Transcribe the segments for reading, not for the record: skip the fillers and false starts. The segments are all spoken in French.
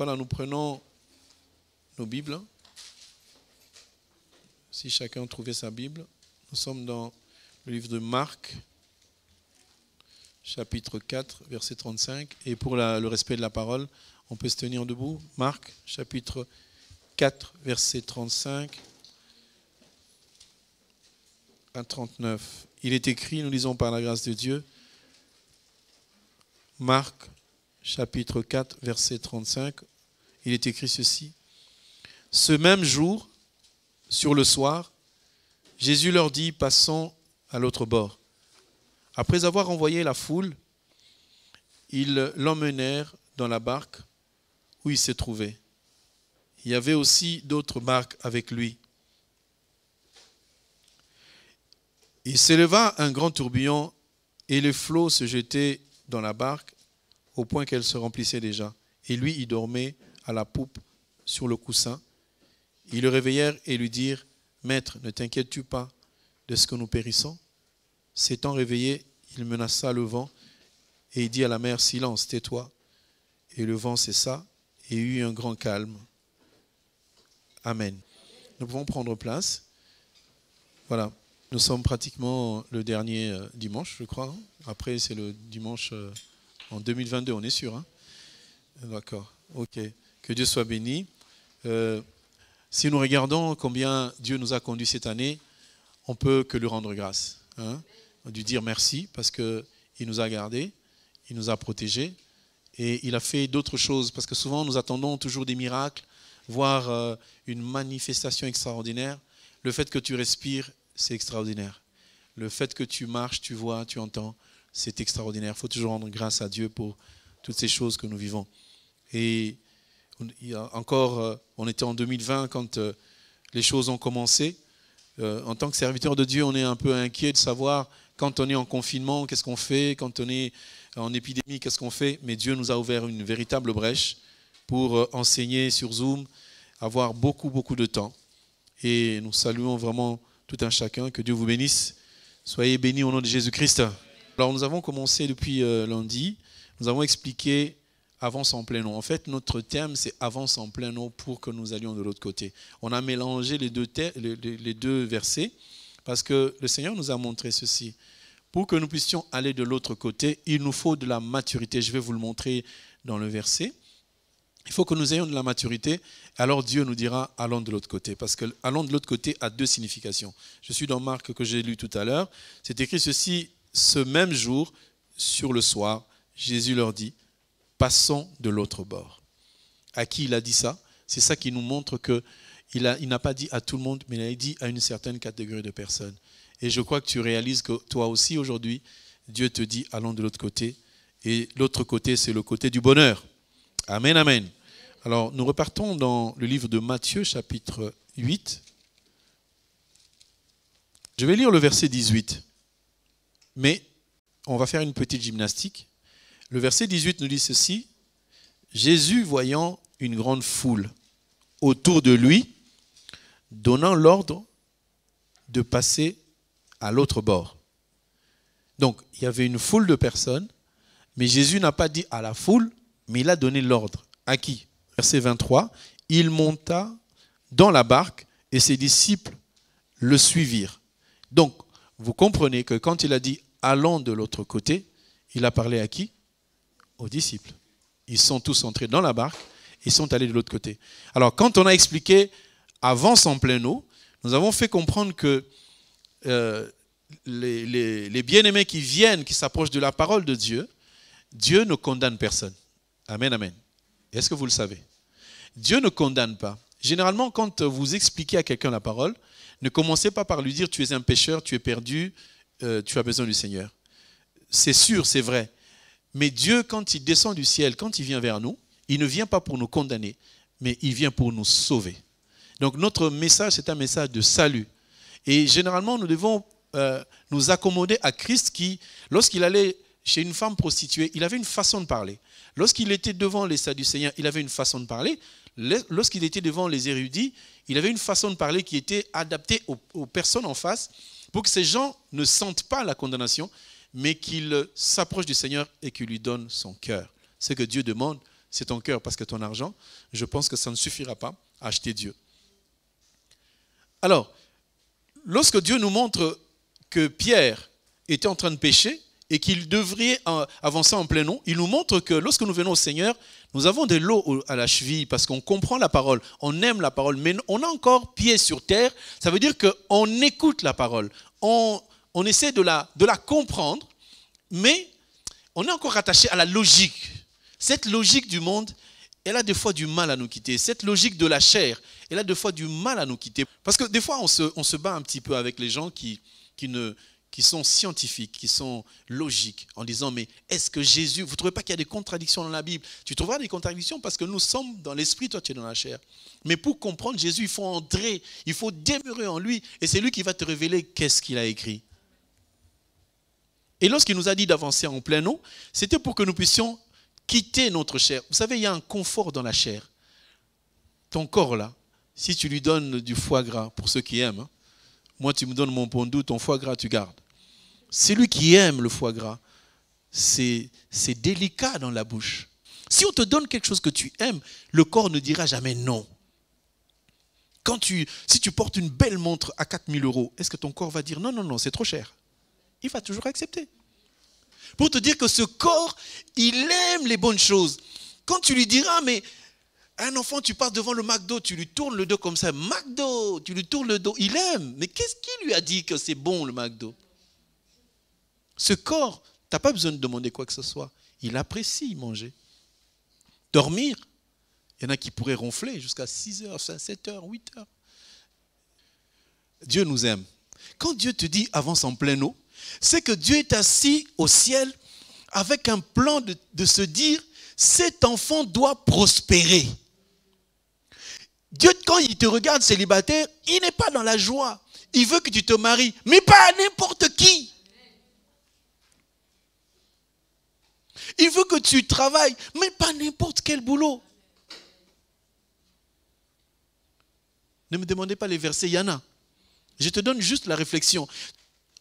Voilà, nous prenons nos Bibles. Si chacun trouvait sa Bible, nous sommes dans le livre de Marc, chapitre 4, verset 35. Et pour le respect de la parole, on peut se tenir debout. Marc, chapitre 4, verset 35 à 39. Il est écrit, nous lisons par la grâce de Dieu, Marc, chapitre 4, verset 35. Il est écrit ceci. Ce même jour, sur le soir, Jésus leur dit, passons à l'autre bord. Après avoir envoyé la foule, ils l'emmenèrent dans la barque où il se trouvait. Il y avait aussi d'autres barques avec lui. Il s'éleva un grand tourbillon et les flots se jetaient dans la barque au point qu'elle se remplissait déjà. Et lui, il dormait à la poupe sur le coussin. Ils le réveillèrent et lui dirent, « Maître, ne t'inquiètes-tu pas de ce que nous périssons ?» S'étant réveillé, il menaça le vent et il dit à la mer, « Silence, tais-toi. » Et le vent cessa et il y eut un grand calme. Amen. Nous pouvons prendre place. Voilà, nous sommes pratiquement le dernier dimanche, je crois. Après, c'est le dimanche en 2022, on est sûr. Hein? D'accord, ok. Que Dieu soit béni. Si nous regardons combien Dieu nous a conduits cette année, on ne peut que lui rendre grâce. Hein? On a dû dire merci parce qu'il nous a gardés, il nous a protégés et il a fait d'autres choses. Parce que souvent, nous attendons toujours des miracles, voire une manifestation extraordinaire. Le fait que tu respires, c'est extraordinaire. Le fait que tu marches, tu vois, tu entends, c'est extraordinaire. Il faut toujours rendre grâce à Dieu pour toutes ces choses que nous vivons. Et encore, on était en 2020 quand les choses ont commencé. En tant que serviteur de Dieu, on est un peu inquiet de savoir quand on est en confinement, qu'est-ce qu'on fait, quand on est en épidémie, qu'est-ce qu'on fait. Mais Dieu nous a ouvert une véritable brèche pour enseigner sur Zoom, avoir beaucoup de temps. Et nous saluons vraiment tout un chacun. Que Dieu vous bénisse. Soyez bénis au nom de Jésus-Christ. Alors nous avons commencé depuis lundi. Nous avons expliqué avance en plein eau. En fait, notre terme, c'est avance en plein eau pour que nous allions de l'autre côté. On a mélangé les deux versets parce que le Seigneur nous a montré ceci. Pour que nous puissions aller de l'autre côté, il nous faut de la maturité. Je vais vous le montrer dans le verset. Il faut que nous ayons de la maturité. Alors Dieu nous dira, allons de l'autre côté. Parce que allons de l'autre côté a deux significations. Je suis dans Marc que j'ai lu tout à l'heure. C'est écrit ceci, ce même jour, sur le soir, Jésus leur dit, passons de l'autre bord. À qui il a dit ça? C'est ça qui nous montre qu'il n'a pas dit à tout le monde, mais il a dit à une certaine catégorie de personnes. Et je crois que tu réalises que toi aussi aujourd'hui, Dieu te dit allons de l'autre côté. Et l'autre côté, c'est le côté du bonheur. Amen, amen. Alors, nous repartons dans le livre de Matthieu, chapitre 8. Je vais lire le verset 18. Mais on va faire une petite gymnastique. Le verset 18 nous dit ceci. Jésus, voyant une grande foule autour de lui, donnant l'ordre de passer à l'autre bord. Donc, il y avait une foule de personnes, mais Jésus n'a pas dit à la foule, mais il a donné l'ordre. À qui? Verset 23. Il monta dans la barque et ses disciples le suivirent. Donc, vous comprenez que quand il a dit allons de l'autre côté, il a parlé à qui? Aux disciples. Ils sont tous entrés dans la barque et sont allés de l'autre côté. Alors, quand on a expliqué avance en pleine eau, nous avons fait comprendre que les bien-aimés qui viennent, qui s'approchent de la parole de Dieu, Dieu ne condamne personne. Amen, amen. Est-ce que vous le savez? Dieu ne condamne pas. Généralement, quand vous expliquez à quelqu'un la parole, ne commencez pas par lui dire tu es un pécheur, tu es perdu, tu as besoin du Seigneur. C'est sûr, c'est vrai. Mais Dieu, quand il descend du ciel, quand il vient vers nous, il ne vient pas pour nous condamner, mais il vient pour nous sauver. Donc notre message, c'est un message de salut. Et généralement, nous devons nous accommoder à Christ qui, lorsqu'il allait chez une femme prostituée, il avait une façon de parler. Lorsqu'il était devant les Sadducéens, il avait une façon de parler. Lorsqu'il était devant les érudits, il avait une façon de parler qui était adaptée aux personnes en face pour que ces gens ne sentent pas la condamnation, mais qu'ils s'approchent du Seigneur et qu'ils lui donnent son cœur. Ce que Dieu demande, c'est ton cœur, parce que ton argent, je pense que ça ne suffira pas à acheter Dieu. Alors, lorsque Dieu nous montre que Pierre était en train de pécher et qu'il devrait avancer en plein eau, il nous montre que lorsque nous venons au Seigneur, nous avons de l'eau à la cheville parce qu'on comprend la parole, on aime la parole, mais on a encore pied sur terre. Ça veut dire qu'on écoute la parole, on essaie de la comprendre, mais on est encore attaché à la logique. Cette logique du monde, elle a des fois du mal à nous quitter. Cette logique de la chair, elle a des fois du mal à nous quitter. Parce que des fois, on se bat un petit peu avec les gens qui sont scientifiques, qui sont logiques, en disant, mais est-ce que Jésus, vous ne trouvez pas qu'il y a des contradictions dans la Bible? Tu trouveras des contradictions parce que nous sommes dans l'esprit, toi tu es dans la chair. Mais pour comprendre Jésus, il faut entrer, il faut demeurer en lui, et c'est lui qui va te révéler qu'est-ce qu'il a écrit. Et lorsqu'il nous a dit d'avancer en plein eau, c'était pour que nous puissions quitter notre chair. Vous savez, il y a un confort dans la chair. Ton corps là, si tu lui donnes du foie gras, pour ceux qui aiment, hein, moi tu me donnes mon pondou, ton foie gras tu gardes. Celui qui aime le foie gras, c'est délicat dans la bouche. Si on te donne quelque chose que tu aimes, le corps ne dira jamais non. Si tu portes une belle montre à 4 000 €, est-ce que ton corps va dire non, non, non, c'est trop cher? Il va toujours accepter. Pour te dire que ce corps, il aime les bonnes choses. Quand tu lui diras, mais un enfant, tu passes devant le McDo, tu lui tournes le dos comme ça, McDo, tu lui tournes le dos, il aime. Mais qu'est-ce qui lui a dit que c'est bon le McDo? Ce corps, tu n'as pas besoin de demander quoi que ce soit. Il apprécie manger. Dormir, il y en a qui pourraient ronfler jusqu'à 6 heures, 7 heures, 8 heures. Dieu nous aime. Quand Dieu te dit avance en pleine eau, c'est que Dieu est assis au ciel avec un plan de se dire, cet enfant doit prospérer. Dieu, quand il te regarde célibataire, il n'est pas dans la joie. Il veut que tu te maries, mais pas à n'importe qui. Il veut que tu travailles, mais pas n'importe quel boulot. Ne me demandez pas les versets, il y en a. Je te donne juste la réflexion.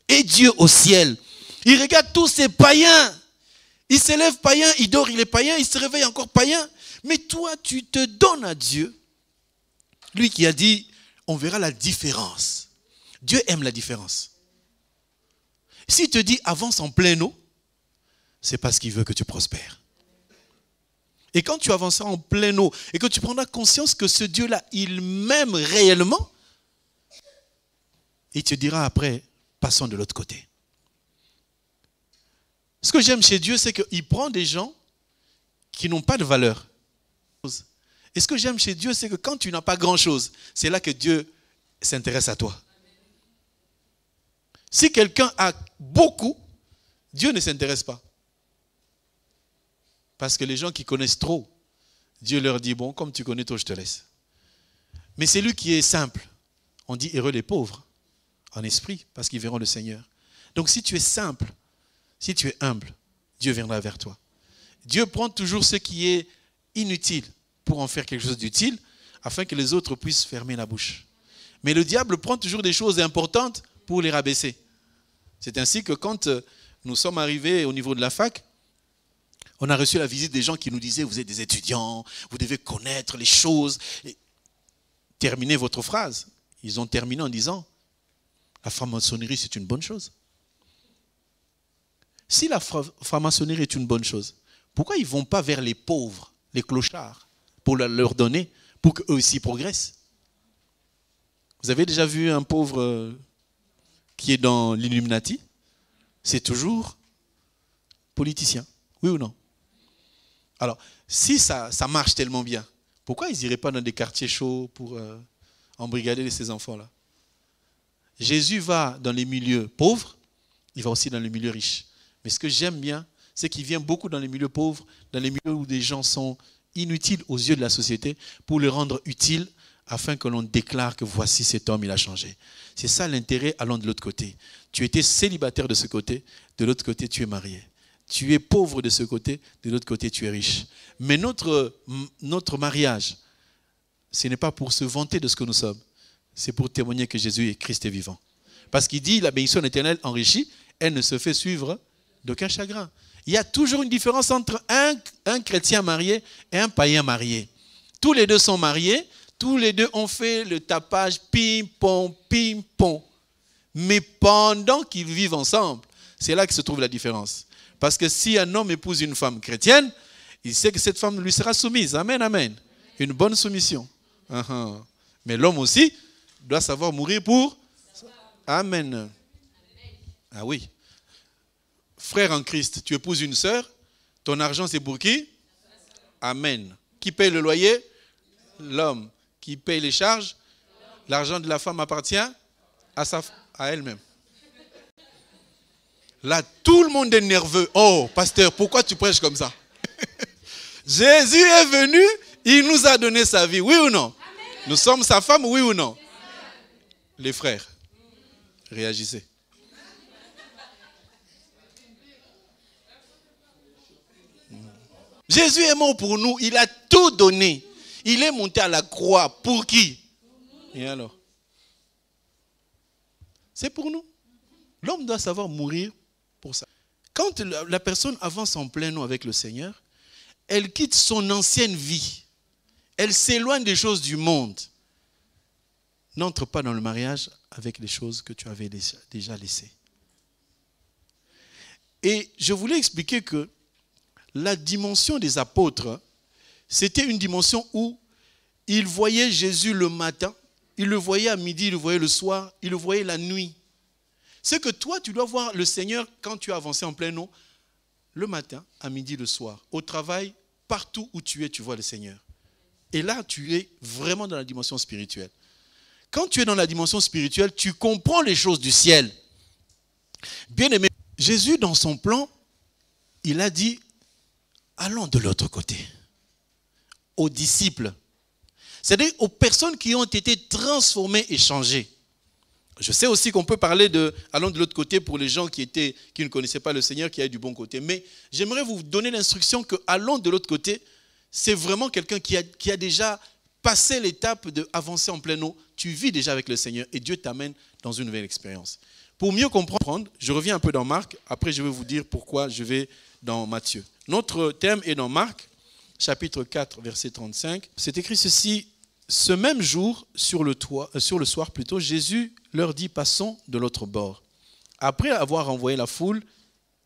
Et Dieu au ciel, il regarde tous ces païens. Il s'élève païen, il dort, il est païen, il se réveille encore païen. Mais toi, tu te donnes à Dieu. Lui qui a dit, on verra la différence. Dieu aime la différence. S'il te dit, avance en pleine eau, c'est parce qu'il veut que tu prospères. Et quand tu avanceras en pleine eau et que tu prendras conscience que ce Dieu-là, il m'aime réellement, il te dira après, passons de l'autre côté. Ce que j'aime chez Dieu, c'est qu'il prend des gens qui n'ont pas de valeur. Et ce que j'aime chez Dieu, c'est que quand tu n'as pas grand-chose, c'est là que Dieu s'intéresse à toi. Si quelqu'un a beaucoup, Dieu ne s'intéresse pas. Parce que les gens qui connaissent trop, Dieu leur dit, bon, comme tu connais trop, je te laisse. Mais c'est lui qui est simple. On dit heureux les pauvres en esprit, parce qu'ils verront le Seigneur. Donc si tu es simple, si tu es humble, Dieu viendra vers toi. Dieu prend toujours ce qui est inutile pour en faire quelque chose d'utile, afin que les autres puissent fermer la bouche. Mais le diable prend toujours des choses importantes pour les rabaisser. C'est ainsi que quand nous sommes arrivés au niveau de la fac, on a reçu la visite des gens qui nous disaient, vous êtes des étudiants, vous devez connaître les choses. Et terminez votre phrase. Ils ont terminé en disant, la franc-maçonnerie, c'est une bonne chose. Si la franc-maçonnerie est une bonne chose, pourquoi ils ne vont pas vers les pauvres, les clochards, pour leur donner, pour qu'eux aussi progressent? Vous avez déjà vu un pauvre qui est dans l'Illuminati? C'est toujours politicien, oui ou non? Alors, si ça marche tellement bien, pourquoi ils n'iraient pas dans des quartiers chauds pour embrigader ces enfants-là? Jésus va dans les milieux pauvres, il va aussi dans les milieux riches. Mais ce que j'aime bien, c'est qu'il vient beaucoup dans les milieux pauvres, dans les milieux où des gens sont inutiles aux yeux de la société, pour les rendre utiles, afin que l'on déclare que voici cet homme, il a changé. C'est ça l'intérêt allant de l'autre côté. Tu étais célibataire de ce côté, de l'autre côté tu es marié. Tu es pauvre de ce côté, de l'autre côté tu es riche. Mais notre mariage, ce n'est pas pour se vanter de ce que nous sommes. C'est pour témoigner que Jésus est Christ est vivant. Parce qu'il dit, la bénédiction éternelle enrichie, elle ne se fait suivre d'aucun chagrin. Il y a toujours une différence entre un chrétien marié et un païen marié. Tous les deux sont mariés, tous les deux ont fait le tapage ping-pong, ping-pong. Mais pendant qu'ils vivent ensemble, c'est là que se trouve la différence. Parce que si un homme épouse une femme chrétienne, il sait que cette femme lui sera soumise. Amen, amen. Une bonne soumission. Mais l'homme aussi doit savoir mourir pour... Amen. Ah oui. Frère en Christ, tu épouses une sœur, ton argent c'est pour qui? Amen. Qui paye le loyer? L'homme. Qui paye les charges? L'argent de la femme appartient à elle-même. Là, tout le monde est nerveux. Oh, pasteur, pourquoi tu prêches comme ça? Jésus est venu, il nous a donné sa vie, oui ou non? Amen. Nous sommes sa femme, oui ou non? Les frères, réagissez. Jésus est mort pour nous, il a tout donné. Il est monté à la croix. Pour qui? Et alors? C'est pour nous. L'homme doit savoir mourir pour ça. Quand la personne avance en plein nom avec le Seigneur, elle quitte son ancienne vie. Elle s'éloigne des choses du monde. N'entre pas dans le mariage avec les choses que tu avais déjà laissées. Et je voulais expliquer que la dimension des apôtres, c'était une dimension où ils voyaient Jésus le matin, ils le voyaient à midi, ils le voyaient le soir, ils le voyaient la nuit. C'est que toi, tu dois voir le Seigneur quand tu as avancé en plein nom, le matin, à midi, le soir. Au travail, partout où tu es, tu vois le Seigneur. Et là, tu es vraiment dans la dimension spirituelle. Quand tu es dans la dimension spirituelle, tu comprends les choses du ciel. Bien aimé, Jésus, dans son plan, il a dit, allons de l'autre côté. Aux disciples. C'est-à-dire aux personnes qui ont été transformées et changées. Je sais aussi qu'on peut parler de allons de l'autre côté pour les gens qui ne connaissaient pas le Seigneur, qui allaient du bon côté. Mais j'aimerais vous donner l'instruction que allons de l'autre côté, c'est vraiment quelqu'un qui a déjà passé l'étape d'avancer en plein eau. Tu vis déjà avec le Seigneur et Dieu t'amène dans une nouvelle expérience. Pour mieux comprendre, je reviens un peu dans Marc. Après, je vais vous dire pourquoi je vais dans Matthieu. Notre thème est dans Marc, chapitre 4, verset 35. C'est écrit ceci. Ce même jour, sur le soir plutôt, Jésus leur dit, passons de l'autre bord. Après avoir envoyé la foule,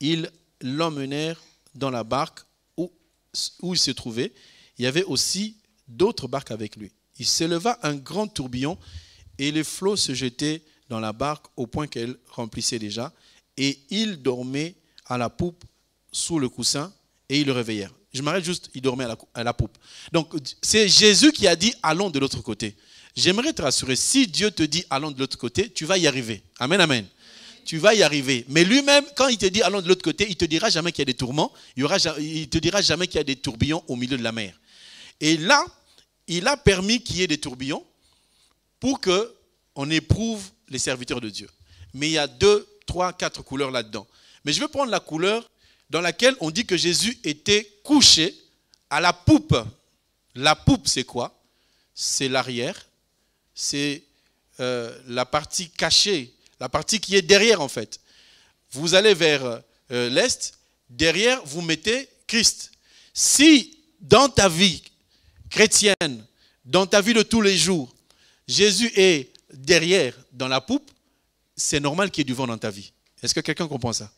ils l'emmenèrent dans la barque où il se trouvait. Il y avait aussi d'autres barques avec lui. Il s'éleva un grand tourbillon et les flots se jetaient dans la barque au point qu'elle remplissait déjà. Et ils dormaient à la poupe sous le coussin et ils le réveillèrent. Je m'arrête juste, il dormait à la poupe. Donc, c'est Jésus qui a dit, allons de l'autre côté. J'aimerais te rassurer, si Dieu te dit, allons de l'autre côté, tu vas y arriver. Amen, amen. Tu vas y arriver. Mais lui-même, quand il te dit, allons de l'autre côté, il ne te dira jamais qu'il y a des tourments. Il ne te dira jamais qu'il y a des tourbillons au milieu de la mer. Et là, il a permis qu'il y ait des tourbillons pour qu'on éprouve les serviteurs de Dieu. Mais il y a 2, 3, 4 couleurs là-dedans. Mais je vais prendre la couleur dans laquelle on dit que Jésus était couché à la poupe. La poupe, c'est quoi? C'est l'arrière, c'est la partie cachée, la partie qui est derrière en fait. Vous allez vers l'est, derrière vous mettez Christ. Si dans ta vie chrétienne, dans ta vie de tous les jours, Jésus est derrière dans la poupe, c'est normal qu'il y ait du vent dans ta vie. Est-ce que quelqu'un comprend ça?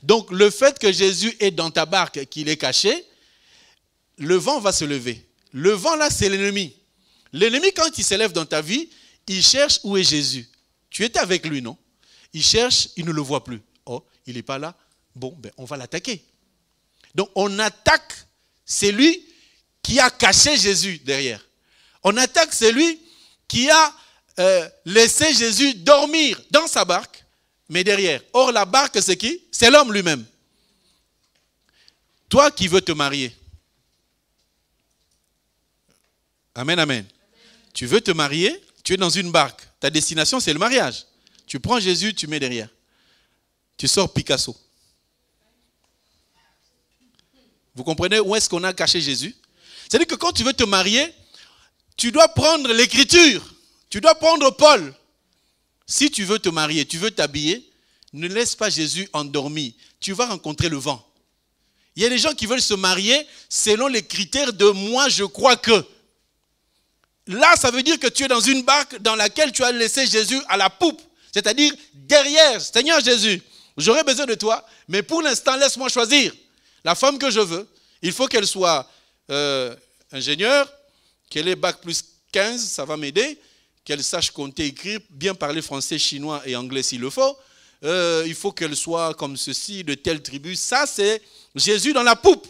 Donc, le fait que Jésus est dans ta barque, qu'il est caché, le vent va se lever. Le vent, là, c'est l'ennemi. L'ennemi, quand il s'élève dans ta vie, il cherche où est Jésus. Tu étais avec lui, non? Il cherche, il ne le voit plus. Oh, il n'est pas là. Bon, ben, on va l'attaquer. Donc, on attaque celui qui a caché Jésus derrière. On attaque celui qui a laissé Jésus dormir dans sa barque, mais derrière. Or, la barque, c'est qui? C'est l'homme lui-même. Toi qui veux te marier. Amen, amen. Tu veux te marier, tu es dans une barque. Ta destination, c'est le mariage. Tu prends Jésus, tu mets derrière. Tu sors Picasso. Vous comprenez où est-ce qu'on a caché Jésus? C'est-à-dire que quand tu veux te marier, tu dois prendre l'écriture. Tu dois prendre Paul. Si tu veux te marier, tu veux t'habiller, ne laisse pas Jésus endormi. Tu vas rencontrer le vent. Il y a des gens qui veulent se marier selon les critères de moi, je crois que. Là, ça veut dire que tu es dans une barque dans laquelle tu as laissé Jésus à la poupe. C'est-à-dire derrière, Seigneur Jésus, j'aurai besoin de toi, mais pour l'instant, laisse-moi choisir. La femme que je veux, il faut qu'elle soit ingénieure, qu'elle ait bac plus 15, ça va m'aider, qu'elle sache compter, écrire, bien parler français, chinois et anglais s'il le faut. Il faut qu'elle soit comme ceci, de telle tribu. Ça, c'est Jésus dans la poupe.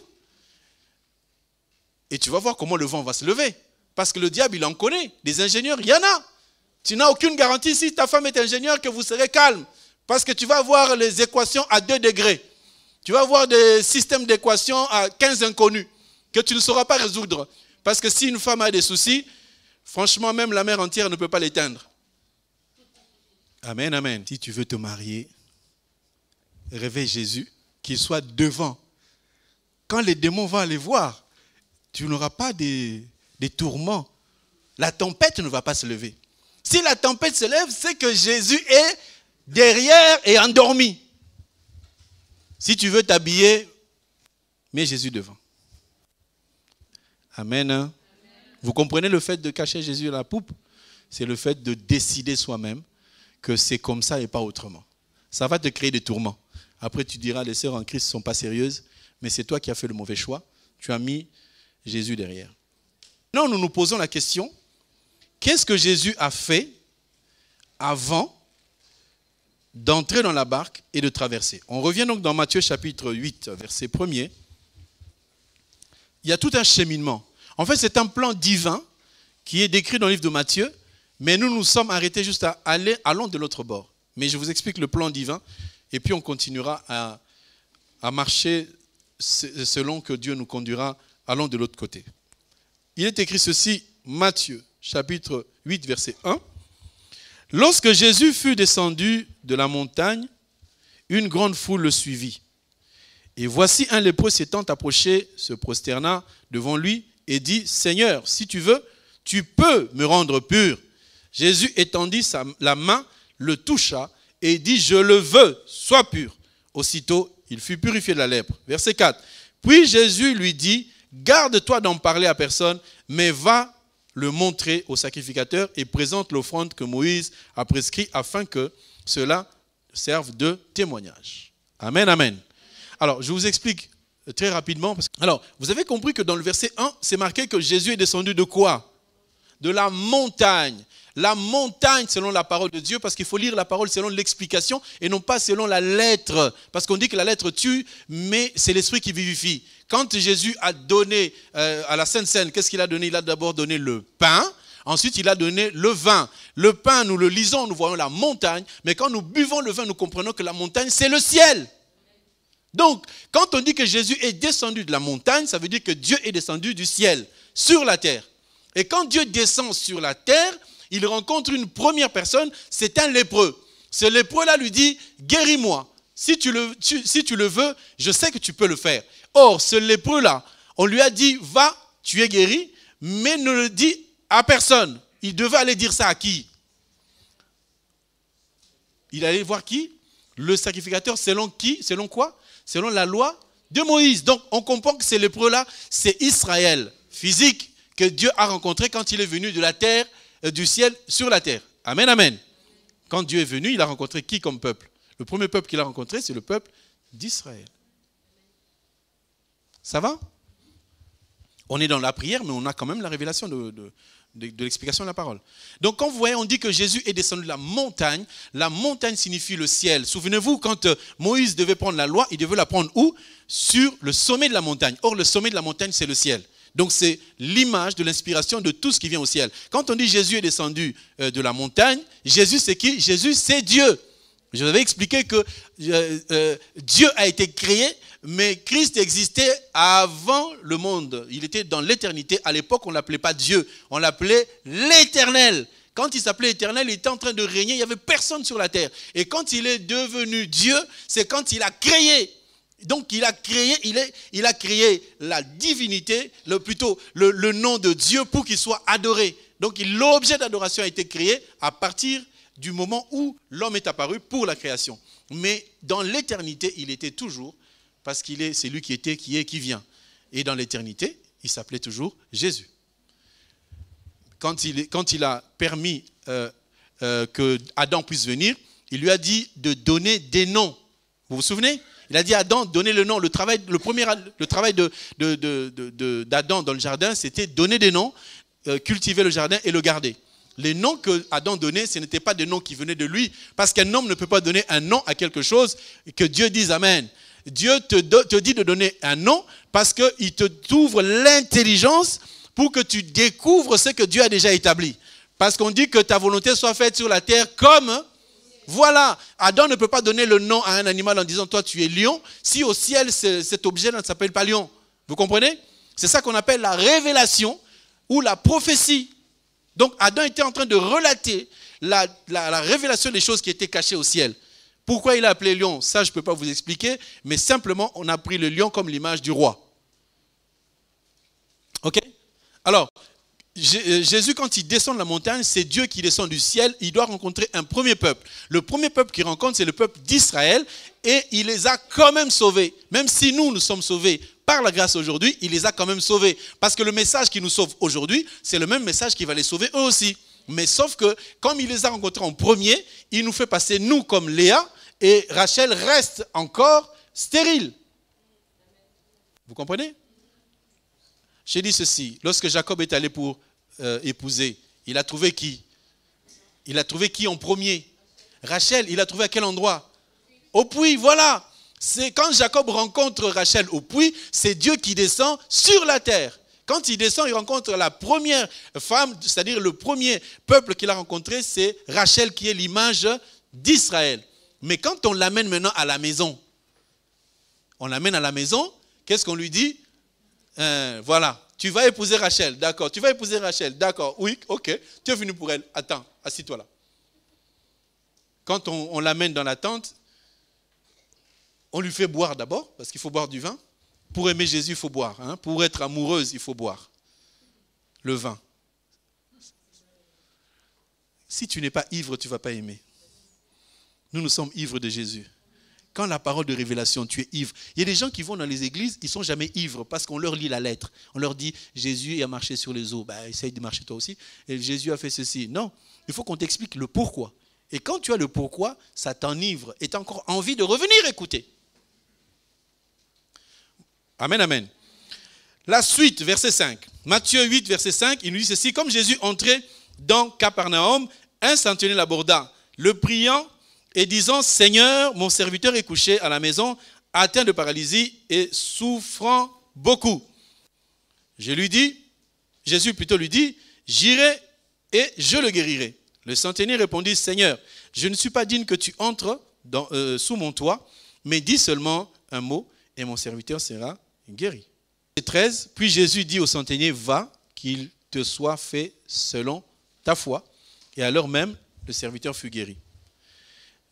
Et tu vas voir comment le vent va se lever. Parce que le diable, il en connaît. Des ingénieurs, il y en a. Tu n'as aucune garantie si ta femme est ingénieure que vous serez calme. Parce que tu vas voir les équations à 2 degrés. Tu vas voir des systèmes d'équations à 15 inconnus que tu ne sauras pas résoudre. Parce que si une femme a des soucis, franchement, même la mer entière ne peut pas l'éteindre. Amen, amen. Si tu veux te marier, réveille Jésus, qu'il soit devant. Quand les démons vont aller voir, tu n'auras pas des tourments. La tempête ne va pas se lever. Si la tempête se lève, c'est que Jésus est derrière et endormi. Si tu veux t'habiller, mets Jésus devant. Amen. Amen. Vous comprenez le fait de cacher Jésus à la poupe? C'est le fait de décider soi-même que c'est comme ça et pas autrement. Ça va te créer des tourments. Après, tu diras, les sœurs en Christ ne sont pas sérieuses, mais c'est toi qui as fait le mauvais choix. Tu as mis Jésus derrière. Maintenant, nous nous posons la question, qu'est-ce que Jésus a fait avant d'entrer dans la barque et de traverser? On revient donc dans Matthieu chapitre 8, verset 1er. Il y a tout un cheminement. En fait, c'est un plan divin qui est décrit dans le livre de Matthieu, mais nous nous sommes arrêtés juste à allons de l'autre bord. Mais je vous explique le plan divin, et puis on continuera à marcher selon que Dieu nous conduira, allons de l'autre côté. Il est écrit ceci, Matthieu, chapitre 8, verset 1. Lorsque Jésus fut descendu de la montagne, une grande foule le suivit. Et voici un lépreux s'étant approché, se prosterna devant lui et dit, « Seigneur, si tu veux, tu peux me rendre pur. » Jésus étendit la main, le toucha et dit, « Je le veux, sois pur. » Aussitôt, il fut purifié de la lèpre. Verset 4. Puis Jésus lui dit, « Garde-toi d'en parler à personne, mais va le montrer au sacrificateur et présente l'offrande que Moïse a prescrit afin que cela serve de témoignage. » Amen, amen. Alors, je vous explique très rapidement. Alors, vous avez compris que dans le verset 1, c'est marqué que Jésus est descendu de quoi? De la montagne. La montagne selon la parole de Dieu, parce qu'il faut lire la parole selon l'explication et non pas selon la lettre. Parce qu'on dit que la lettre tue, mais c'est l'esprit qui vivifie. Quand Jésus a donné à la Sainte Seine, qu'est-ce qu'il a donné? Il a d'abord donné le pain, ensuite il a donné le vin. Le pain, nous le lisons, nous voyons la montagne, mais quand nous buvons le vin, nous comprenons que la montagne, c'est le ciel. Donc, quand on dit que Jésus est descendu de la montagne, ça veut dire que Dieu est descendu du ciel, sur la terre. Et quand Dieu descend sur la terre, il rencontre une première personne, c'est un lépreux. Ce lépreux-là lui dit, guéris-moi. Si tu le veux, je sais que tu peux le faire. Or, ce lépreux-là, on lui a dit, va, tu es guéri, mais ne le dis à personne. Il devait aller dire ça à qui? Il allait voir qui? Le sacrificateur, selon qui? Selon quoi? Selon la loi de Moïse. Donc, on comprend que ces lépreux-là, c'est Israël physique que Dieu a rencontré quand il est venu de la terre, du ciel sur la terre. Amen, amen. Quand Dieu est venu, il a rencontré qui comme peuple? Le premier peuple qu'il a rencontré, c'est le peuple d'Israël. Ça va? On est dans la prière, mais on a quand même la révélation de l'explication de la parole. Donc quand vous voyez, on dit que Jésus est descendu de la montagne signifie le ciel. Souvenez-vous, quand Moïse devait prendre la loi, il devait la prendre où? Sur le sommet de la montagne. Or, le sommet de la montagne, c'est le ciel. Donc c'est l'image de l'inspiration de tout ce qui vient au ciel. Quand on dit Jésus est descendu de la montagne, Jésus c'est qui? Jésus c'est Dieu. Je vous avais expliqué que Dieu a été créé, mais Christ existait avant le monde. Il était dans l'éternité. À l'époque, on ne l'appelait pas Dieu, on l'appelait l'Éternel. Quand il s'appelait Éternel, il était en train de régner, il n'y avait personne sur la terre. Et quand il est devenu Dieu, c'est quand il a créé. Donc il a créé la divinité, le nom de Dieu pour qu'il soit adoré. Donc l'objet d'adoration a été créé à partir du moment où l'homme est apparu pour la création. Mais dans l'éternité, il était toujours parce c'est lui qui était, qui est, qui vient. Et dans l'éternité, il s'appelait toujours Jésus. Quand il a permis que Adam puisse venir, il lui a dit de donner des noms. Vous vous souvenez? Il a dit à Adam, donnez le nom. Le travail d'Adam dans le jardin, c'était donner des noms, cultiver le jardin et le garder. Les noms que Adam donnait, ce n'étaient pas des noms qui venaient de lui, parce qu'un homme ne peut pas donner un nom à quelque chose et que Dieu dise Amen. Dieu te dit de donner un nom parce qu'il t'ouvre l'intelligence pour que tu découvres ce que Dieu a déjà établi. Parce qu'on dit que ta volonté soit faite sur la terre comme... Voilà, Adam ne peut pas donner le nom à un animal en disant toi tu es lion, si au ciel cet objet ne s'appelle pas lion. Vous comprenez? C'est ça qu'on appelle la révélation ou la prophétie. Donc Adam était en train de relater la révélation des choses qui étaient cachées au ciel. Pourquoi il a appelé lion? Ça je ne peux pas vous expliquer, mais simplement on a pris le lion comme l'image du roi. Ok? Alors, Jésus, quand il descend de la montagne, c'est Dieu qui descend du ciel. Il doit rencontrer un premier peuple. Le premier peuple qu'il rencontre, c'est le peuple d'Israël. Et il les a quand même sauvés. Même si nous sommes sauvés par la grâce aujourd'hui, il les a quand même sauvés. Parce que le message qui nous sauve aujourd'hui, c'est le même message qui va les sauver eux aussi. Mais sauf que, comme il les a rencontrés en premier, il nous fait passer nous comme Léa. Et Rachel reste encore stérile. Vous comprenez? J'ai dit ceci, lorsque Jacob est allé pour épouser, il a trouvé qui? Il a trouvé qui en premier? Rachel, il a trouvé à quel endroit? Au puits, voilà. C'est quand Jacob rencontre Rachel au puits, c'est Dieu qui descend sur la terre. Quand il descend, il rencontre la première femme, c'est-à-dire le premier peuple qu'il a rencontré, c'est Rachel qui est l'image d'Israël. Mais quand on l'amène maintenant à la maison, qu'est-ce qu'on lui dit? Voilà, tu vas épouser Rachel, d'accord. Tu vas épouser Rachel, d'accord. Oui, ok. Tu es venu pour elle. Attends, assis-toi là. Quand on l'amène dans la tente, on lui fait boire d'abord, parce qu'il faut boire du vin. Pour aimer Jésus, il faut boire. Hein. Pour être amoureuse, il faut boire le vin. Si tu n'es pas ivre, tu ne vas pas aimer. Nous sommes ivres de Jésus. Quand la parole de révélation, tu es ivre. Il y a des gens qui vont dans les églises, ils ne sont jamais ivres parce qu'on leur lit la lettre. On leur dit, Jésus a marché sur les eaux. Essaye de marcher toi aussi. Et Jésus a fait ceci. Non, il faut qu'on t'explique le pourquoi. Et quand tu as le pourquoi, ça t'enivre et tu as encore envie de revenir écouter. Amen, amen. La suite, verset 5. Matthieu 8, verset 5, il nous dit ceci. Comme Jésus entrait dans Capernaum, un centenier l'aborda, le priant, et disant, Seigneur, mon serviteur est couché à la maison, atteint de paralysie et souffrant beaucoup. Jésus lui dit, j'irai et je le guérirai. Le centenier répondit, Seigneur, je ne suis pas digne que tu entres sous mon toit, mais dis seulement un mot et mon serviteur sera guéri. 13, puis Jésus dit au centenier, va, qu'il te soit fait selon ta foi. Et alors même, le serviteur fut guéri.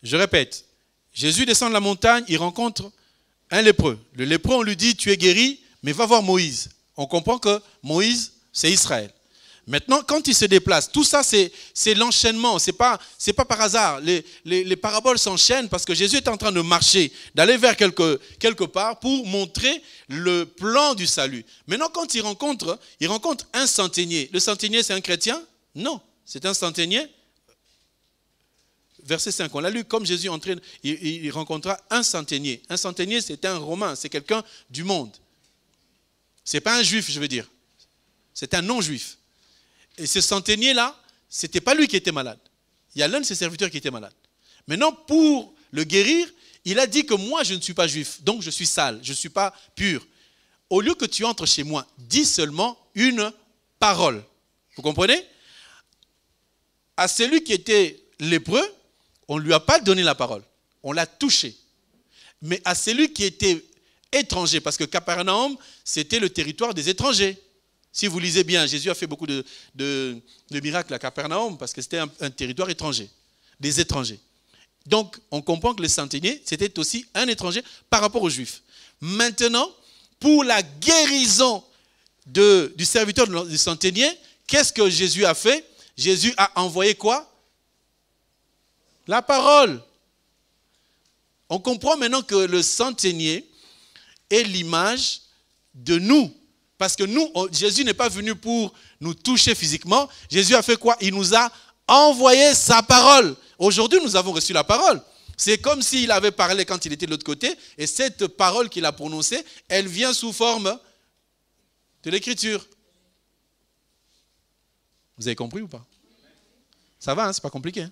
Je répète, Jésus descend de la montagne, il rencontre un lépreux. Le lépreux, on lui dit, tu es guéri, mais va voir Moïse. On comprend que Moïse, c'est Israël. Maintenant, quand il se déplace, tout ça, c'est l'enchaînement. C'est pas par hasard. Les paraboles s'enchaînent parce que Jésus est en train de marcher, d'aller vers quelque part pour montrer le plan du salut. Maintenant, quand il rencontre un centenier. Le centenier, c'est un chrétien? Non, c'est un centenier. Verset 5, on l'a lu, comme Jésus entrait, il rencontra un centenier. Un centenier, c'est un Romain, c'est quelqu'un du monde. Ce n'est pas un juif, je veux dire. C'est un non-juif. Et ce centenier-là, ce n'était pas lui qui était malade. Il y a l'un de ses serviteurs qui était malade. Maintenant, pour le guérir, il a dit que moi, je ne suis pas juif, donc je suis sale, je ne suis pas pur. Au lieu que tu entres chez moi, dis seulement une parole. Vous comprenez? À celui qui était lépreux, on ne lui a pas donné la parole. On l'a touché. Mais à celui qui était étranger, parce que Capernaum, c'était le territoire des étrangers. Si vous lisez bien, Jésus a fait beaucoup de miracles à Capernaum, parce que c'était un territoire étranger, des étrangers. Donc, on comprend que le centenier, c'était aussi un étranger par rapport aux Juifs. Maintenant, pour la guérison du serviteur du centenier, qu'est-ce que Jésus a fait? Jésus a envoyé quoi? La parole. On comprend maintenant que le centenier est l'image de nous. Parce que nous, Jésus n'est pas venu pour nous toucher physiquement. Jésus a fait quoi? Il nous a envoyé sa parole. Aujourd'hui, nous avons reçu la parole. C'est comme s'il avait parlé quand il était de l'autre côté. Et cette parole qu'il a prononcée, elle vient sous forme de l'écriture. Vous avez compris ou pas? Ça va, hein, c'est pas compliqué. Hein?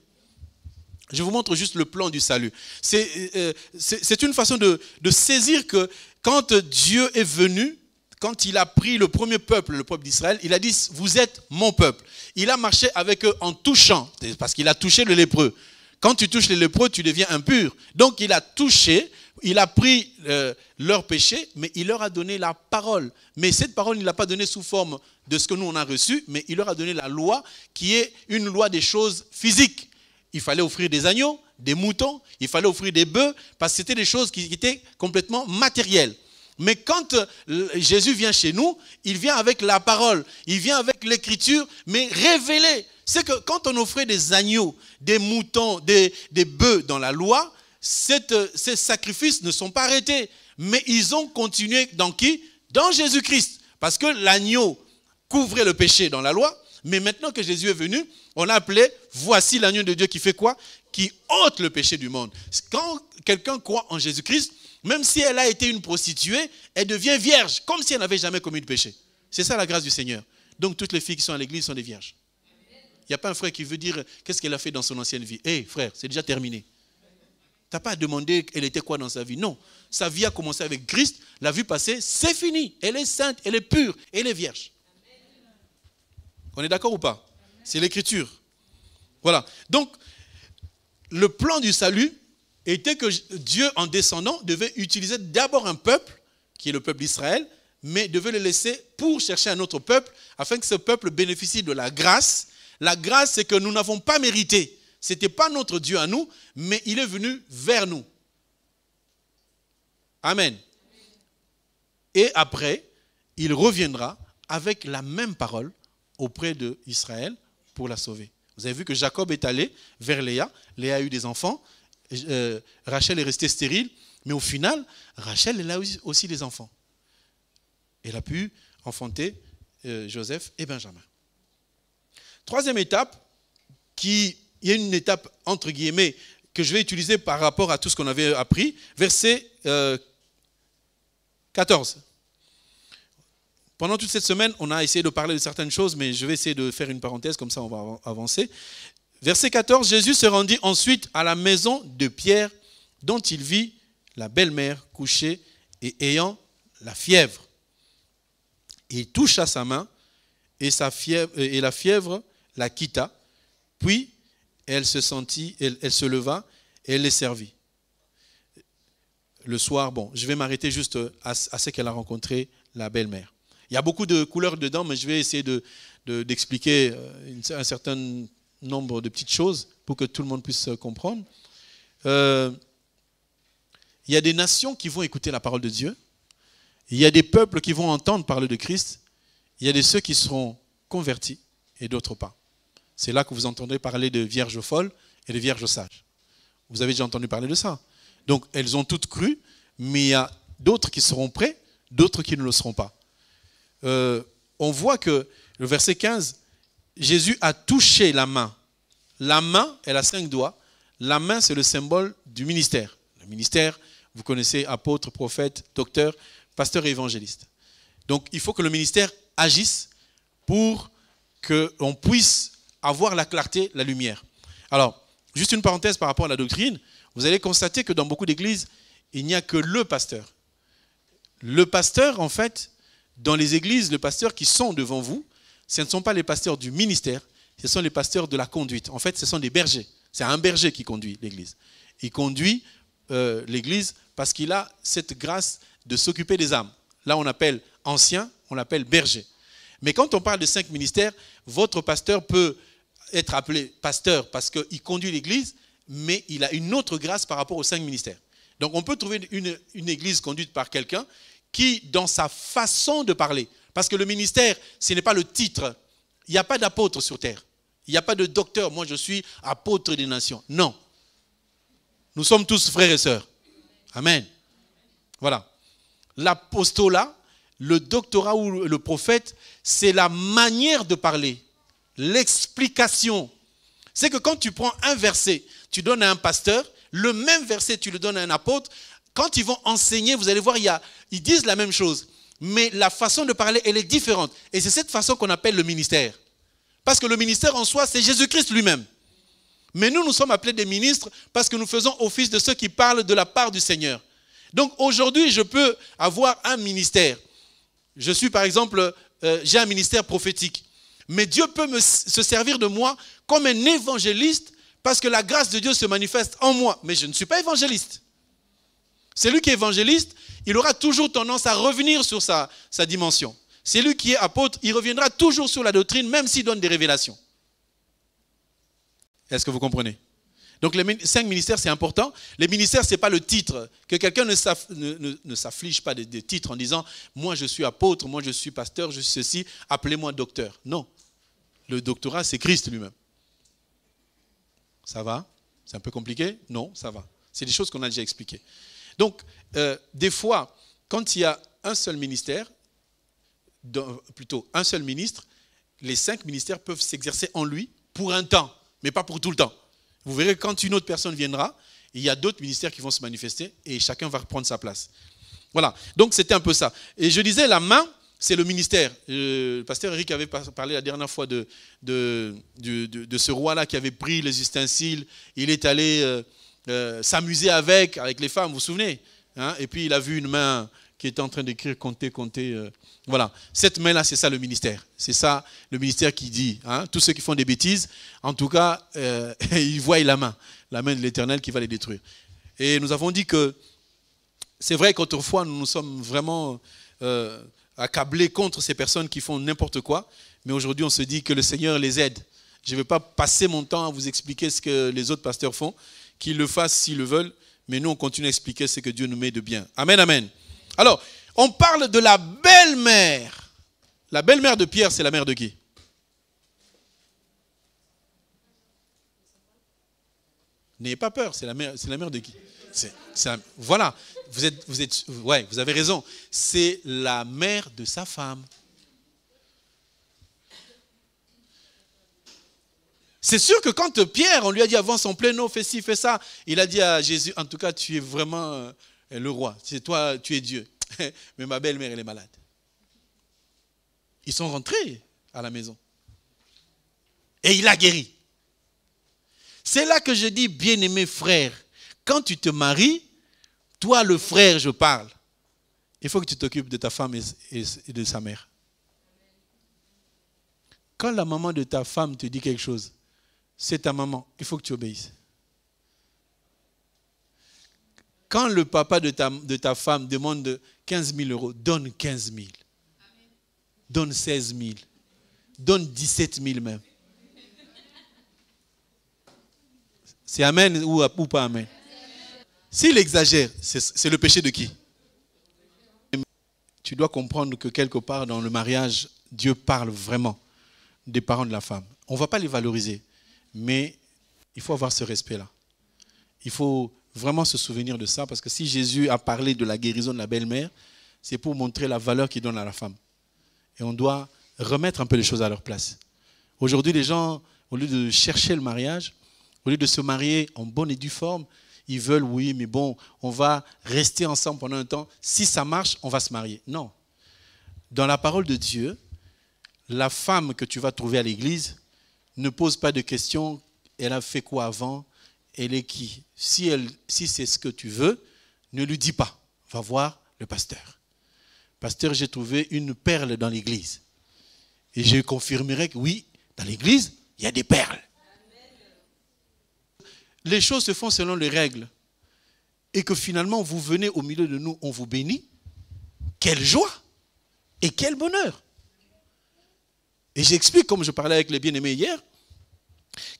Je vous montre juste le plan du salut. C'est une façon de saisir que quand Dieu est venu, quand il a pris le premier peuple, le peuple d'Israël, il a dit, vous êtes mon peuple. Il a marché avec eux en touchant, parce qu'il a touché le lépreux. Quand tu touches les lépreux, tu deviens impur. Donc il a touché, il a pris leur péché, mais il leur a donné la parole. Mais cette parole, il ne l'a pas donnée sous forme de ce que nous on a reçu, mais il leur a donné la loi qui est une loi des choses physiques. Il fallait offrir des agneaux, des moutons, il fallait offrir des bœufs, parce que c'était des choses qui étaient complètement matérielles. Mais quand Jésus vient chez nous, il vient avec la parole, il vient avec l'écriture, mais révélée. C'est que quand on offrait des agneaux, des moutons, des bœufs dans la loi, ces sacrifices ne sont pas arrêtés. Mais ils ont continué dans qui? Dans Jésus-Christ. Parce que l'agneau couvrait le péché dans la loi, mais maintenant que Jésus est venu, on a appelé, voici l'agneau de Dieu qui fait quoi? Qui ôte le péché du monde. Quand quelqu'un croit en Jésus-Christ, même si elle a été une prostituée, elle devient vierge, comme si elle n'avait jamais commis de péché. C'est ça la grâce du Seigneur. Donc toutes les filles qui sont à l'église sont des vierges. Il n'y a pas un frère qui veut dire qu'est-ce qu'elle a fait dans son ancienne vie. Hé frère, c'est déjà terminé. Tu n'as pas à demander elle était quoi dans sa vie. Non, sa vie a commencé avec Christ, la vie passée, c'est fini. Elle est sainte, elle est pure, elle est vierge. On est d'accord ou pas? C'est l'écriture. Voilà. Donc, le plan du salut était que Dieu, en descendant, devait utiliser d'abord un peuple, qui est le peuple d'Israël, mais devait le laisser pour chercher un autre peuple, afin que ce peuple bénéficie de la grâce. La grâce, c'est que nous n'avons pas mérité. Ce n'était pas notre Dieu à nous, mais il est venu vers nous. Amen. Et après, il reviendra avec la même parole auprès d'Israël pour la sauver. Vous avez vu que Jacob est allé vers Léa. Léa a eu des enfants. Rachel est restée stérile, mais au final, Rachel elle a aussi des enfants. Elle a pu enfanter Joseph et Benjamin. Troisième étape, il y a une étape entre guillemets que je vais utiliser par rapport à tout ce qu'on avait appris, verset 14. Pendant toute cette semaine, on a essayé de parler de certaines choses, mais je vais essayer de faire une parenthèse, comme ça on va avancer. Verset 14, Jésus se rendit ensuite à la maison de Pierre, dont il vit la belle-mère couchée et ayant la fièvre. Il toucha sa main et la fièvre la quitta. Puis elle se leva et elle les servit. Le soir, bon, je vais m'arrêter juste à ce qu'elle a rencontré la belle-mère. Il y a beaucoup de couleurs dedans, mais je vais essayer d'expliquer un certain nombre de petites choses pour que tout le monde puisse comprendre. Il y a des nations qui vont écouter la parole de Dieu. Il y a des peuples qui vont entendre parler de Christ. Il y a ceux qui seront convertis et d'autres pas. C'est là que vous entendrez parler de vierges folles et de vierges sages. Vous avez déjà entendu parler de ça. Donc elles ont toutes cru, mais il y a d'autres qui seront prêts, d'autres qui ne le seront pas. On voit que le verset 15, Jésus a touché la main. La main, elle a 5 doigts. La main, c'est le symbole du ministère. Le ministère, vous connaissez apôtre, prophète, docteur, pasteur et évangéliste. Donc, il faut que le ministère agisse pour que l'on puisse avoir la clarté, la lumière. Alors, juste une parenthèse par rapport à la doctrine. Vous allez constater que dans beaucoup d'églises, il n'y a que le pasteur. Le pasteur, en fait, dans les églises, les pasteurs qui sont devant vous, ce ne sont pas les pasteurs du ministère, ce sont les pasteurs de la conduite. En fait, ce sont des bergers. C'est un berger qui conduit l'église. Il conduit l'église parce qu'il a cette grâce de s'occuper des âmes. Là, on appelle ancien, on l'appelle berger. Mais quand on parle de 5 ministères, votre pasteur peut être appelé pasteur parce qu'il conduit l'église, mais il a une autre grâce par rapport aux 5 ministères. Donc, on peut trouver une église conduite par quelqu'un qui, dans sa façon de parler, parce que le ministère, ce n'est pas le titre. Il n'y a pas d'apôtre sur terre. Il n'y a pas de docteur. Moi, je suis apôtre des nations. Non. Nous sommes tous frères et sœurs. Amen. Voilà. L'apostolat, le doctorat ou le prophète, c'est la manière de parler, l'explication. C'est que quand tu prends un verset, tu donnes à un pasteur, le même verset, tu le donnes à un apôtre. Quand ils vont enseigner, vous allez voir, ils disent la même chose. Mais la façon de parler, elle est différente. Et c'est cette façon qu'on appelle le ministère. Parce que le ministère en soi, c'est Jésus-Christ lui-même. Mais nous sommes appelés des ministres parce que nous faisons office de ceux qui parlent de la part du Seigneur. Donc aujourd'hui, je peux avoir un ministère. Je suis par exemple, j'ai un ministère prophétique. Mais Dieu peut se servir de moi comme un évangéliste parce que la grâce de Dieu se manifeste en moi. Mais je ne suis pas évangéliste. Celui qui est évangéliste, il aura toujours tendance à revenir sur sa dimension. Celui qui est apôtre, il reviendra toujours sur la doctrine, même s'il donne des révélations. Est-ce que vous comprenez? Donc les 5 ministères, c'est important. Les ministères, ce n'est pas le titre. Que quelqu'un ne s'afflige pas des titres en disant « Moi, je suis apôtre, moi, je suis pasteur, je suis ceci, appelez-moi docteur ». Non. Le doctorat, c'est Christ lui-même. Ça va? C'est un peu compliqué? Non, ça va. C'est des choses qu'on a déjà expliquées. Donc, des fois, quand il y a un seul ministère, plutôt un seul ministre, les 5 ministères peuvent s'exercer en lui pour un temps, mais pas pour tout le temps. Vous verrez quand une autre personne viendra, il y a d'autres ministères qui vont se manifester et chacun va reprendre sa place. Voilà, donc c'était un peu ça. Et je disais, la main, c'est le ministère. Le pasteur Eric avait parlé la dernière fois de ce roi-là qui avait pris les ustensiles. Il est allé s'amuser avec les femmes, vous vous souvenez, hein? Et puis il a vu une main qui était en train d'écrire, compter. Voilà, cette main-là, c'est ça le ministère. C'est ça le ministère qui dit, hein, tous ceux qui font des bêtises, en tout cas, ils voient la main de l'Éternel qui va les détruire. Et nous avons dit que c'est vrai qu'autrefois, nous nous sommes vraiment accablés contre ces personnes qui font n'importe quoi, mais aujourd'hui, on se dit que le Seigneur les aide. Je ne vais pas passer mon temps à vous expliquer ce que les autres pasteurs font, qu'ils le fassent s'ils le veulent, mais nous, on continue à expliquer ce que Dieu nous met de bien. Amen, amen. Alors, on parle de la belle-mère. La belle-mère de Pierre, c'est la mère de qui? N'ayez pas peur, c'est la mère de qui? Voilà, vous avez raison. C'est la mère de sa femme. C'est sûr que quand Pierre, on lui a dit avance en plein eau, fais ci, fais ça, il a dit à Jésus, en tout cas, tu es vraiment le roi. C'est toi, tu es Dieu. Mais ma belle-mère, elle est malade. Ils sont rentrés à la maison. Et il a guéri. C'est là que je dis, bien-aimé frère, quand tu te maries, toi le frère, je parle, il faut que tu t'occupes de ta femme et de sa mère. Quand la maman de ta femme te dit quelque chose, c'est ta maman, il faut que tu obéisses. Quand le papa de ta femme demande 15 000 euros, donne 15 000. Donne 16 000. Donne 17 000 même. C'est amen ou pas amen? S'il exagère, c'est le péché de qui? Tu dois comprendre que quelque part dans le mariage, Dieu parle vraiment des parents de la femme. On ne va pas les valoriser, mais il faut avoir ce respect-là. Il faut vraiment se souvenir de ça, parce que si Jésus a parlé de la guérison de la belle-mère, c'est pour montrer la valeur qu'il donne à la femme. Et on doit remettre un peu les choses à leur place. Aujourd'hui, les gens, au lieu de chercher le mariage, au lieu de se marier en bonne et due forme, ils veulent, oui, mais bon, on va rester ensemble pendant un temps. Si ça marche, on va se marier. Non. Dans la parole de Dieu, la femme que tu vas trouver à l'église ne pose pas de questions. Elle a fait quoi avant? Elle est qui? Si c'est ce que tu veux, ne lui dis pas. Va voir le pasteur. Pasteur, j'ai trouvé une perle dans l'église. Et je confirmerai que oui, dans l'église, il y a des perles. Les choses se font selon les règles. Et que finalement, vous venez au milieu de nous, on vous bénit. Quelle joie et quel bonheur. Et j'explique, comme je parlais avec les bien-aimés hier,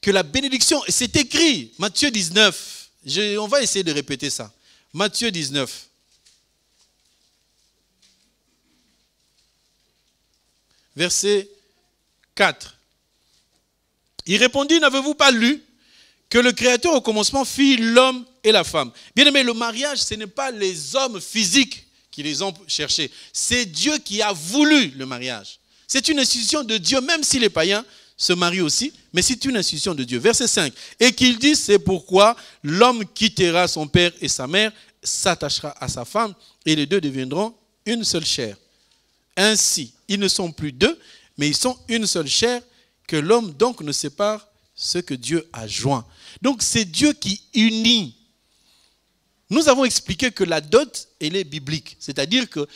que la bénédiction, et c'est écrit, Matthieu 19, on va essayer de répéter ça. Matthieu 19. Verset 4. Il répondit, n'avez-vous pas lu que le Créateur au commencement fit l'homme et la femme? Bien aimé, le mariage, ce n'est pas les hommes physiques qui les ont cherchés. C'est Dieu qui a voulu le mariage. C'est une institution de Dieu, même si les païens se marient aussi, mais c'est une institution de Dieu. Verset 5. Et qu'il dit, c'est pourquoi l'homme quittera son père et sa mère, s'attachera à sa femme, et les deux deviendront une seule chair. Ainsi, ils ne sont plus deux, mais ils sont une seule chair, que l'homme donc ne sépare ce que Dieu a joint. Donc c'est Dieu qui unit. Nous avons expliqué que la dot, elle est biblique. C'est-à-dire que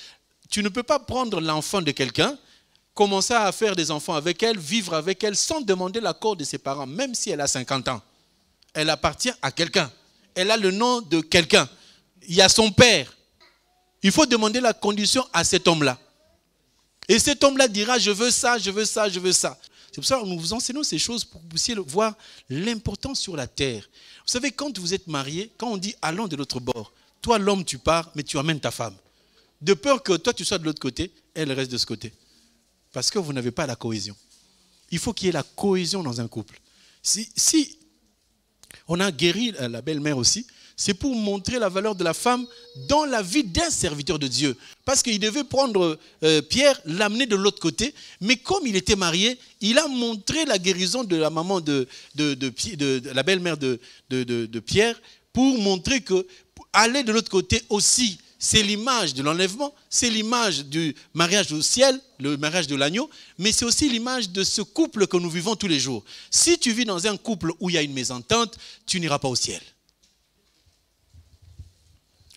tu ne peux pas prendre l'enfant de quelqu'un, commencer à faire des enfants avec elle, vivre avec elle, sans demander l'accord de ses parents, même si elle a 50 ans. Elle appartient à quelqu'un. Elle a le nom de quelqu'un. Il y a son père. Il faut demander la condition à cet homme-là. Et cet homme-là dira, je veux ça, je veux ça, je veux ça. C'est pour ça que nous vous enseignons ces choses pour que vous puissiez voir l'importance sur la terre. Vous savez, quand vous êtes mariés, quand on dit allons de l'autre bord, toi l'homme tu pars, mais tu amènes ta femme. De peur que toi tu sois de l'autre côté, elle reste de ce côté. Parce que vous n'avez pas la cohésion. Il faut qu'il y ait la cohésion dans un couple. Si on a guéri la belle-mère aussi, c'est pour montrer la valeur de la femme dans la vie d'un serviteur de Dieu. Parce qu'il devait prendre Pierre, l'amener de l'autre côté, mais comme il était marié, il a montré la guérison de la maman de la belle-mère de Pierre, pour montrer que aller de l'autre côté aussi, c'est l'image de l'enlèvement, c'est l'image du mariage au ciel, le mariage de l'agneau, mais c'est aussi l'image de ce couple que nous vivons tous les jours. Si tu vis dans un couple où il y a une mésentente, tu n'iras pas au ciel.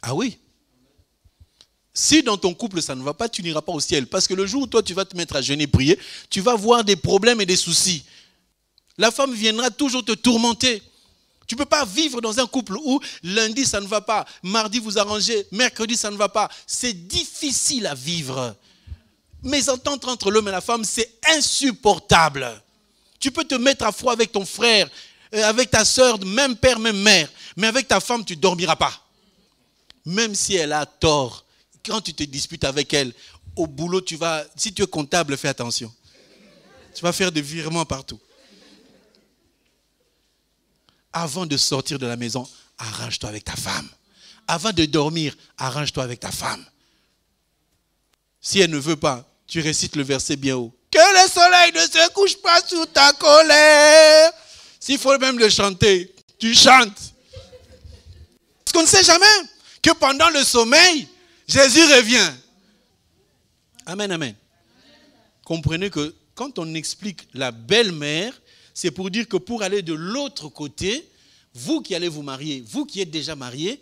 Ah oui. Si dans ton couple ça ne va pas, tu n'iras pas au ciel. Parce que le jour où toi tu vas te mettre à jeûner, prier, tu vas voir des problèmes et des soucis. La femme viendra toujours te tourmenter. Tu ne peux pas vivre dans un couple où lundi ça ne va pas, mardi vous arrangez, mercredi ça ne va pas. C'est difficile à vivre. Mésentente entre l'homme et la femme, c'est insupportable. Tu peux te mettre à froid avec ton frère, avec ta soeur, même père, même mère. Mais avec ta femme, tu ne dormiras pas. Même si elle a tort, quand tu te disputes avec elle, au boulot, si tu es comptable, fais attention. Tu vas faire des virements partout. Avant de sortir de la maison, arrange-toi avec ta femme. Avant de dormir, arrange-toi avec ta femme. Si elle ne veut pas, tu récites le verset bien haut. Que le soleil ne se couche pas sous ta colère. S'il faut même le chanter, tu chantes. Parce qu'on ne sait jamais que pendant le sommeil, Jésus revient. Amen, amen. Comprenez que quand on explique la belle-mère, c'est pour dire que pour aller de l'autre côté, vous qui allez vous marier, vous qui êtes déjà mariés,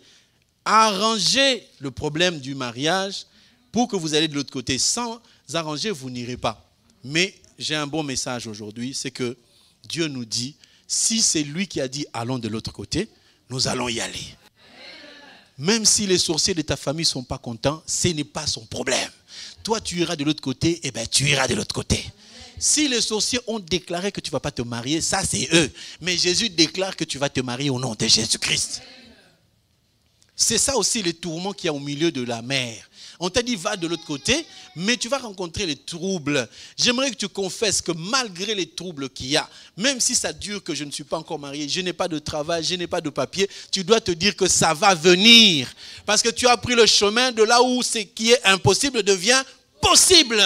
arrangez le problème du mariage pour que vous allez de l'autre côté. Sans arranger, vous n'irez pas. Mais j'ai un bon message aujourd'hui, c'est que Dieu nous dit, si c'est lui qui a dit allons de l'autre côté, nous allons y aller. Même si les sorciers de ta famille ne sont pas contents, ce n'est pas son problème. Toi, tu iras de l'autre côté, et bien tu iras de l'autre côté. Si les sorciers ont déclaré que tu ne vas pas te marier, ça c'est eux. Mais Jésus déclare que tu vas te marier au nom de Jésus-Christ. C'est ça aussi les tourments qu'il y a au milieu de la mer. On t'a dit va de l'autre côté, mais tu vas rencontrer les troubles. J'aimerais que tu confesses que malgré les troubles qu'il y a, même si ça dure que je ne suis pas encore marié, je n'ai pas de travail, je n'ai pas de papier, tu dois te dire que ça va venir. Parce que tu as pris le chemin de là où ce qui est impossible devient possible.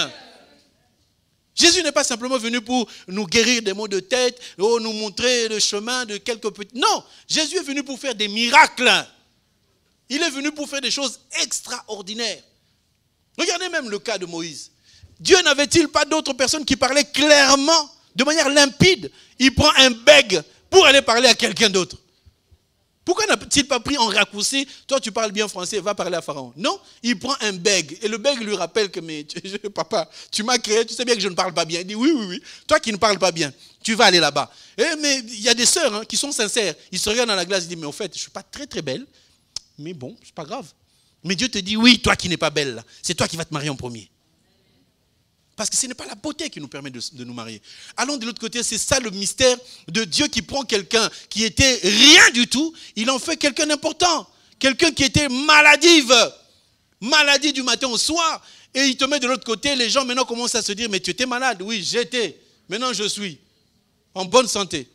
Jésus n'est pas simplement venu pour nous guérir des maux de tête, ou nous montrer le chemin de quelques petits... Non, Jésus est venu pour faire des miracles. Il est venu pour faire des choses extraordinaires. Regardez même le cas de Moïse. Dieu n'avait-il pas d'autres personnes qui parlaient clairement, de manière limpide? Il prend un bègue pour aller parler à quelqu'un d'autre. Pourquoi n'a-t-il pas pris en raccourci? Toi, tu parles bien français, va parler à Pharaon. Non, il prend un bègue. Et le bègue lui rappelle que, mais papa, tu m'as créé, tu sais bien que je ne parle pas bien. Il dit, oui, oui, oui. Toi qui ne parles pas bien, tu vas aller là-bas. Mais il y a des sœurs qui sont sincères. Ils se regardent dans la glace et disent, mais en fait, je ne suis pas très très belle. Mais bon, c'est pas grave. Mais Dieu te dit, oui, toi qui n'es pas belle, c'est toi qui vas te marier en premier. Parce que ce n'est pas la beauté qui nous permet de nous marier. Allons de l'autre côté, c'est ça le mystère de Dieu qui prend quelqu'un qui était rien du tout, il en fait quelqu'un d'important. Quelqu'un qui était maladive, maladie du matin au soir, et il te met de l'autre côté, les gens maintenant commencent à se dire, mais tu étais malade? Oui, j'étais, maintenant je suis en bonne santé.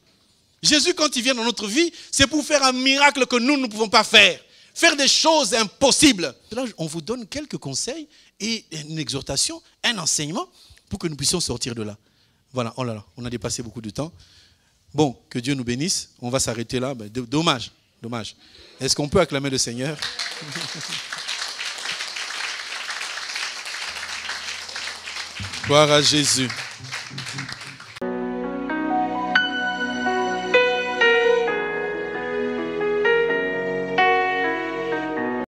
Jésus, quand il vient dans notre vie, c'est pour faire un miracle que nous ne pouvons pas faire. faire des choses impossibles. Là, on vous donne quelques conseils et une exhortation, un enseignement pour que nous puissions sortir de là. Voilà, oh là là, on a dépassé beaucoup de temps. Bon, que Dieu nous bénisse. On va s'arrêter là. Dommage, dommage. Est-ce qu'on peut acclamer le Seigneur? Gloire à Jésus.